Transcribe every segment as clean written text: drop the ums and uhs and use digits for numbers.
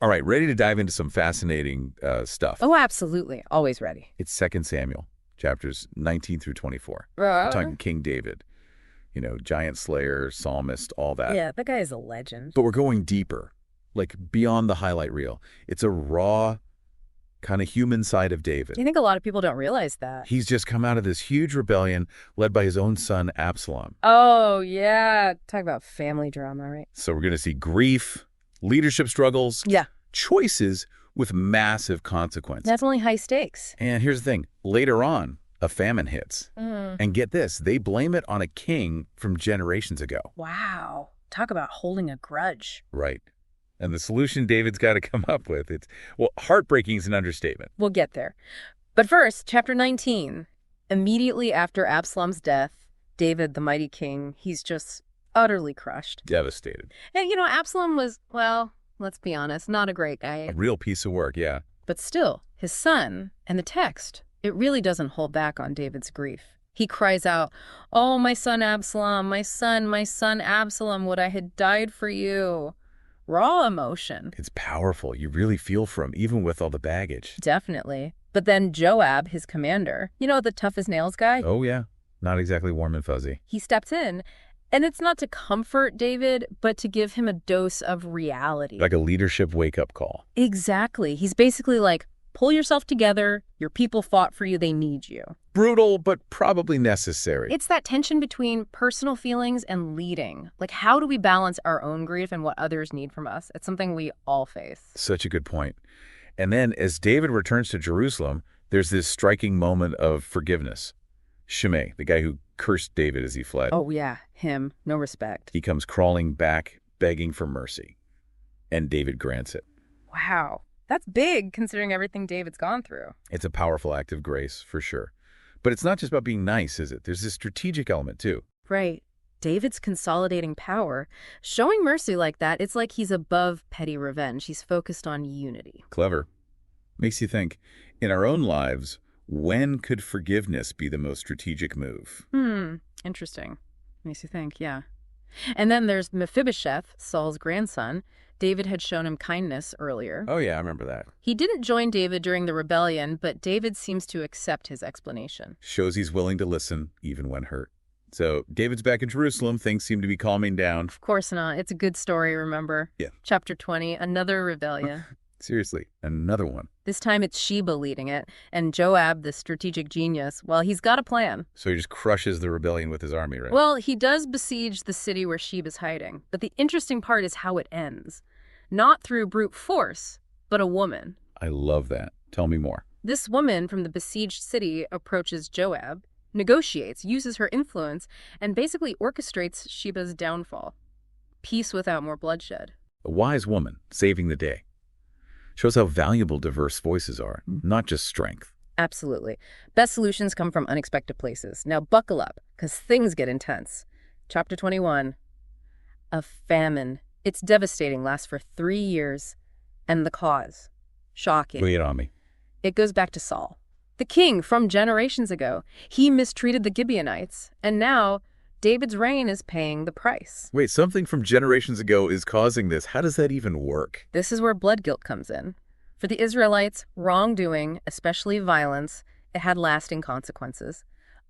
All right, ready to dive into some fascinating stuff. Oh, absolutely. Always ready. It's 2 Samuel, chapters 19 through 24. We're talking King David, giant slayer, psalmist, all that. Yeah, that guy is a legend. But we're going deeper, like beyond the highlight reel. It's a raw, kind of human side of David. I think a lot of people don't realize that. He's just come out of this huge rebellion led by his own son, Absalom. Oh, yeah. Talk about family drama, right? So we're going to see grief, leadership struggles, Yeah. choices with massive consequences. Definitely high stakes. And here's the thing. Later on, a famine hits. And get this, they blame it on a king from generations ago. Wow. Talk about holding a grudge. Right. And the solution David's got to come up with, heartbreaking is an understatement. We'll get there. But first, chapter 19. Immediately after Absalom's death, David, the mighty king, he's just utterly crushed. Devastated. And, Absalom was, well, let's be honest, not a great guy. A real piece of work, yeah. But still, his son and the text, it really doesn't hold back on David's grief. He cries out, "Oh, my son Absalom, my son Absalom, would I had died for you." Raw emotion. It's powerful. You really feel for him, even with all the baggage. Definitely. But then Joab, his commander, the tough as nails guy, Oh, yeah. Not exactly warm and fuzzy. he steps in. And it's not to comfort David, but to give him a dose of reality. Like a leadership wake-up call. Exactly. He's basically like, pull yourself together. Your people fought for you. They need you. Brutal, but probably necessary. It's that tension between personal feelings and leading. Like, how do we balance our own grief and what others need from us? It's something we all face. Such a good point. And then as David returns to Jerusalem, there's this striking moment of forgiveness. Shimei, the guy who cursed David as he fled. Oh, yeah. Him. No respect. He comes crawling back, begging for mercy. And David grants it. Wow. That's big considering everything David's gone through. It's a powerful act of grace, for sure. But it's not just about being nice, is it? There's this strategic element, too. Right. David's consolidating power. Showing mercy like that, it's like he's above petty revenge. He's focused on unity. Clever. Makes you think, in our own lives, when could forgiveness be the most strategic move? Interesting. Makes you think, yeah. And then there's Mephibosheth, Saul's grandson. David had shown him kindness earlier. Oh, yeah, I remember that. He didn't join David during the rebellion, but David seems to accept his explanation. Shows he's willing to listen, even when hurt. So David's back in Jerusalem. Things seem to be calming down. Of course not. It's a good story, remember? Yeah. Chapter 20, another rebellion. Seriously, another one. This time it's Sheba leading it, and Joab, the strategic genius, well, he's got a plan. So he just crushes the rebellion with his army, right? Well, he does besiege the city where Sheba's hiding, but the interesting part is how it ends. Not through brute force, but a woman. I love that. Tell me more. This woman from the besieged city approaches Joab, negotiates, uses her influence, and basically orchestrates Sheba's downfall. Peace without more bloodshed. A wise woman, saving the day. Shows how valuable diverse voices are, not just strength. Absolutely. Best solutions come from unexpected places. Now buckle up, because things get intense. Chapter 21. A famine. It's devastating, lasts for 3 years. And the cause. Shocking. Lay it on me. It goes back to Saul, the king from generations ago. He mistreated the Gibeonites, and now David's reign is paying the price. Wait, something from generations ago is causing this. How does that even work? This is where blood guilt comes in. For the Israelites, wrongdoing, especially violence, it had lasting consequences.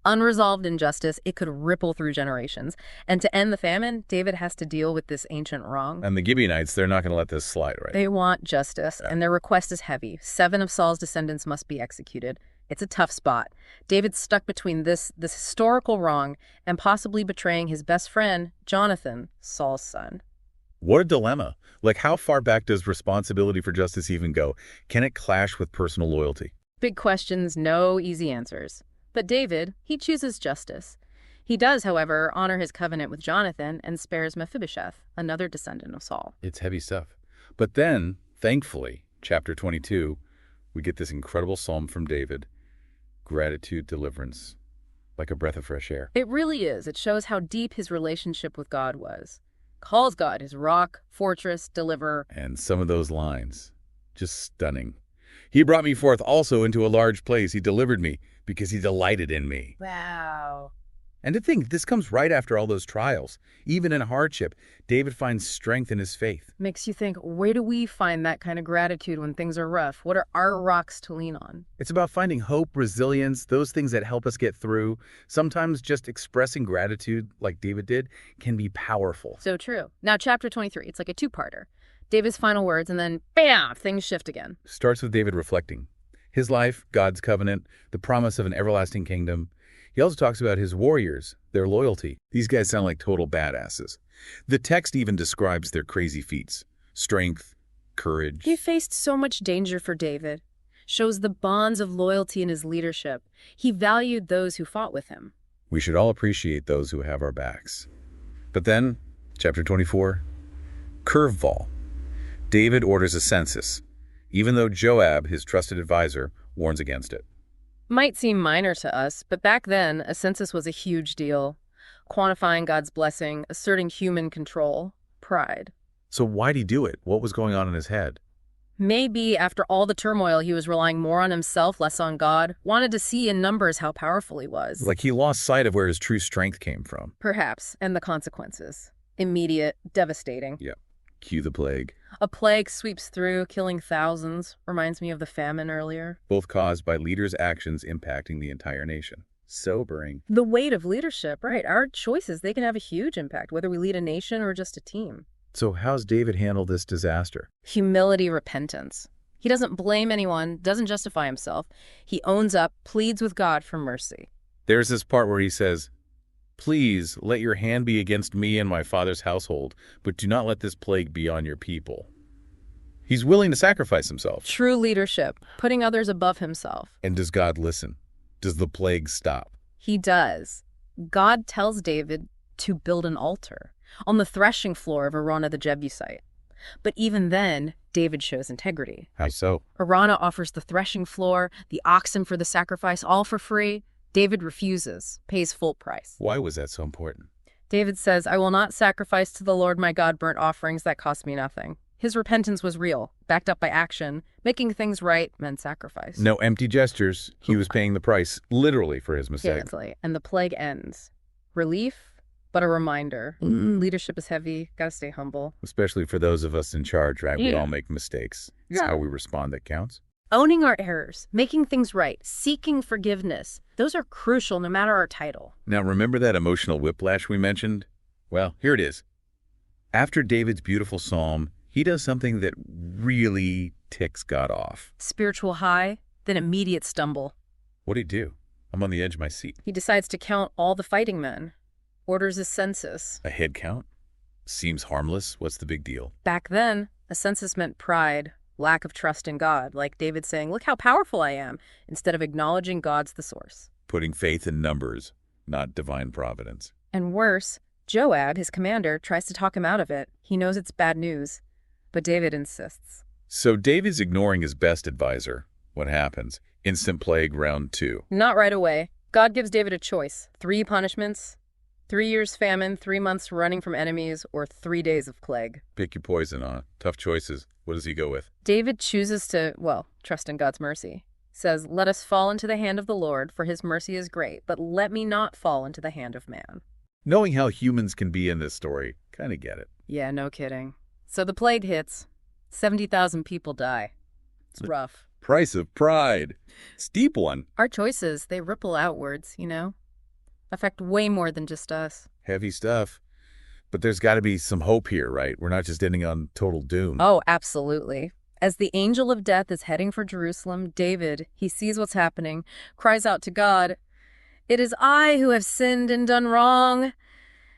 Unresolved injustice, it could ripple through generations. And to end the famine, David has to deal with this ancient wrong. And the Gibeonites, they're not going to let this slide, right? They want justice, and their request is heavy. 7 of Saul's descendants must be executed. It's a tough spot. David's stuck between this historical wrong and possibly betraying his best friend, Jonathan, Saul's son. What a dilemma. Like, how far back does responsibility for justice even go? Can it clash with personal loyalty? Big questions, no easy answers. But David, he chooses justice. He does, however, honor his covenant with Jonathan and spares Mephibosheth, another descendant of Saul. It's heavy stuff. But then, thankfully, chapter 22, we get this incredible psalm from David. Gratitude, deliverance, like a breath of fresh air. It really is. It shows how deep his relationship with God was. Calls God his rock, fortress, deliverer. And some of those lines, just stunning. He brought me forth also into a large place. He delivered me because he delighted in me. Wow. And to think, this comes right after all those trials. Even in hardship, David finds strength in his faith. Makes you think, where do we find that kind of gratitude when things are rough? What are our rocks to lean on? It's about finding hope, resilience, those things that help us get through. Sometimes just expressing gratitude, like David did, can be powerful. So true. Now, chapter 23, it's like a two-parter. David's final words, and then, bam, things shift again. Starts with David reflecting. His life, God's covenant, the promise of an everlasting kingdom. He also talks about his warriors, their loyalty. These guys sound like total badasses. The text even describes their crazy feats. Strength, courage. He faced so much danger for David. Shows the bonds of loyalty in his leadership. He valued those who fought with him. We should all appreciate those who have our backs. But then, chapter 24, curveball. David orders a census, even though Joab, his trusted advisor, warns against it. Might seem minor to us, but back then, a census was a huge deal. Quantifying God's blessing, asserting human control, pride. So why'd he do it? What was going on in his head? Maybe after all the turmoil, he was relying more on himself, less on God, wanted to see in numbers how powerful he was. Like he lost sight of where his true strength came from. Perhaps, and the consequences. Immediate, devastating. Yep. Cue the plague. A plague sweeps through, killing thousands. Reminds me of the famine earlier. Both caused by leaders' actions impacting the entire nation. Sobering. The weight of leadership, right. Our choices, they can have a huge impact, whether we lead a nation or just a team. So how's David handle this disaster? Humility, repentance. He doesn't blame anyone, doesn't justify himself. He owns up, pleads with God for mercy. There's this part where he says, "Please let your hand be against me and my father's household, but do not let this plague be on your people." He's willing to sacrifice himself. True leadership, putting others above himself. And does God listen? Does the plague stop? He does. God tells David to build an altar on the threshing floor of Araunah the Jebusite. But even then, David shows integrity. How so? Araunah offers the threshing floor, the oxen for the sacrifice, all for free. David refuses, pays full price. Why was that so important? David says, "I will not sacrifice to the Lord my God burnt offerings that cost me nothing." His repentance was real, backed up by action. Making things right meant sacrifice. No empty gestures. He was paying the price, literally, for his mistake. Exactly. And the plague ends. Relief, but a reminder. Leadership is heavy. Gotta stay humble. Especially for those of us in charge, right? We Yeah. all make mistakes. It's how we respond that counts. Owning our errors, making things right, seeking forgiveness. Those are crucial no matter our title. Now, remember that emotional whiplash we mentioned? Well, here it is. After David's beautiful psalm, he does something that really ticks God off. Spiritual high, then immediate stumble. What'd he do? I'm on the edge of my seat. He decides to count all the fighting men. Orders a census. A head count? Seems harmless. What's the big deal? Back then, a census meant pride, lack of trust in God, like David saying, "Look how powerful I am," instead of acknowledging God's the source. Putting faith in numbers, not divine providence. And worse, Joab, his commander, tries to talk him out of it. He knows it's bad news, but David insists. So David's ignoring his best advisor. What happens? Instant plague round 2. Not right away. God gives David a choice. 3 punishments, 3 years famine, 3 months running from enemies, or 3 days of plague. Pick your poison, huh? Tough choices. What does he go with? David chooses to, trust in God's mercy. Says, "Let us fall into the hand of the Lord, for his mercy is great, but let me not fall into the hand of man." Knowing how humans can be in this story, kind of get it. Yeah, no kidding. So the plague hits. 70,000 people die. It's rough. Price of pride. Steep one. Our choices, they ripple outwards, affect way more than just us. Heavy stuff. But there's got to be some hope here, right? We're not just ending on total doom. Oh, absolutely. As the angel of death is heading for Jerusalem, David, he sees what's happening, cries out to God, "It is I who have sinned and done wrong.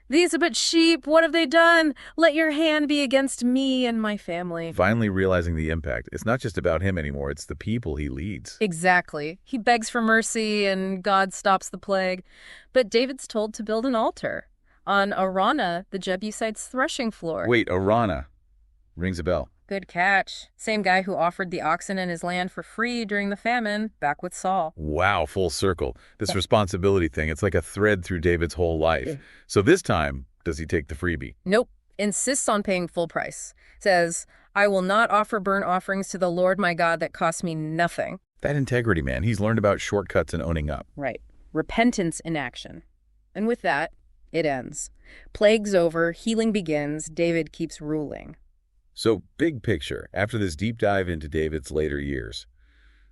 These are but sheep. What have they done? Let your hand be against me and my family." Finally realizing the impact. It's not just about him anymore. It's the people he leads. Exactly. He begs for mercy and God stops the plague. But David's told to build an altar on Araunah, the Jebusite's threshing floor. Wait, Araunah. Rings a bell. Good catch. Same guy who offered the oxen and his land for free during the famine, back with Saul. Wow, full circle. This responsibility thing, it's like a thread through David's whole life. So this time, does he take the freebie? Nope. Insists on paying full price. Says, "I will not offer burnt offerings to the Lord my God that cost me nothing." That integrity, man. He's learned about shortcuts and owning up. Right. Repentance in action. And with that, it ends. Plague's over, healing begins, David keeps ruling. So, big picture, after this deep dive into David's later years,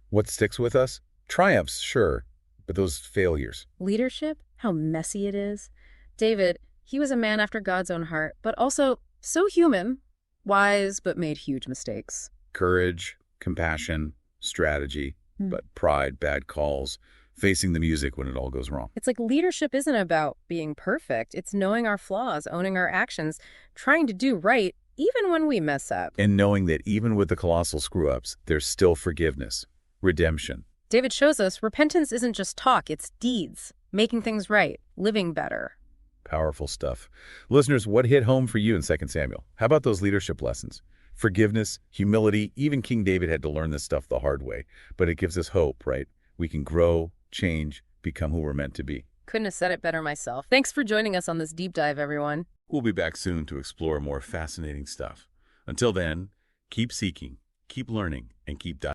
what sticks with us? Triumphs, sure, but those failures. Leadership, how messy it is. David, he was a man after God's own heart, but also so human, wise, but made huge mistakes. Courage, compassion, strategy, but pride, bad calls, facing the music when it all goes wrong. It's like leadership isn't about being perfect. It's knowing our flaws, owning our actions, trying to do right, even when we mess up. And knowing that even with the colossal screw-ups, there's still forgiveness, redemption. David shows us repentance isn't just talk, it's deeds, making things right, living better. Powerful stuff. Listeners, what hit home for you in 2 Samuel? How about those leadership lessons? Forgiveness, humility, even King David had to learn this stuff the hard way. But it gives us hope, right? We can grow, change, become who we're meant to be. Couldn't have said it better myself. Thanks for joining us on this deep dive, everyone. We'll be back soon to explore more fascinating stuff. Until then, keep seeking, keep learning, and keep diving.